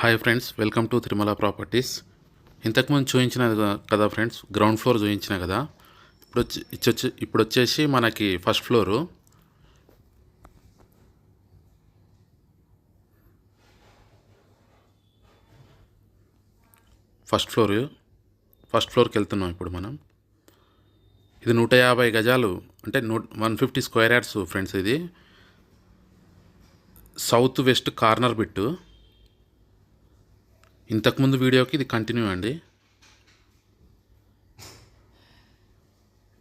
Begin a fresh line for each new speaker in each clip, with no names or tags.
Hi friends, welcome to Tirumala properties. ఇంతకుముందు చూపించిన కదా ఫ్రెండ్స్, గ్రౌండ్ ఫ్లోర్ చూపించిన కదా. ఇప్పుడు వచ్చేసి మనకి ఫస్ట్ ఫ్లోరు. ఫస్ట్ ఫ్లోర్కి వెళ్తున్నాం ఇప్పుడు మనం. ఇది 150 గజాలు, అంటే 150 స్క్వేర్ యార్డ్స్ ఫ్రెండ్స్. ఇది సౌత్ వెస్ట్ కార్నర్ బిట్టు. ఇంతకుముందు వీడియోకి ఇది కంటిన్యూ అండి.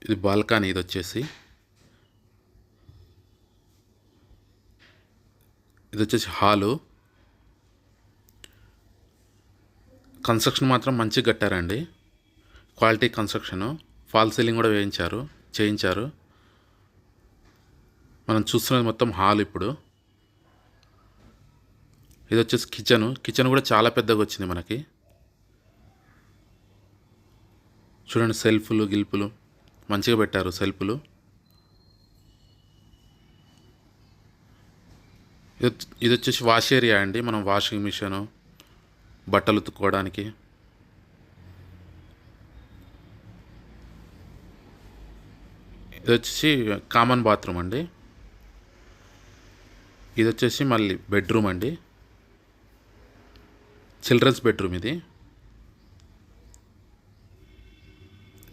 ఇది బాల్కనీ. ఇది వచ్చేసి హాలు. కన్స్ట్రక్షన్ మాత్రం మంచిగా కట్టారండి, క్వాలిటీ కన్స్ట్రక్షను. ఫాల్ సీలింగ్ కూడా చేయించారు. మనం చూస్తున్నది మొత్తం హాల్. ఇప్పుడు ఇది వచ్చేసి కిచెన్ కూడా చాలా పెద్దగా వచ్చింది మనకి. చూడండి, సెల్ఫ్లు గిల్పులు మంచిగా పెట్టారు. సెల్ఫ్లు. ఇది వచ్చేసి వాష్ ఏరియా అండి. మనం వాషింగ్ మిషను, బట్టలు ఉతుక్కోవడానికి. ఇది వచ్చేసి కామన్ బాత్రూమ్ అండి. ఇది వచ్చేసి మళ్ళీ బెడ్రూమ్ అండి, చిల్డ్రన్స్ బెడ్రూమ్ ఇది.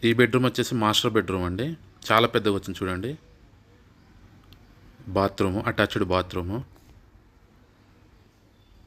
ఈ బెడ్రూమ్ వచ్చేసి మాస్టర్ బెడ్రూమ్ అండి, చాలా పెద్దగా వచ్చింది చూడండి. Bathroom, attached bathroom.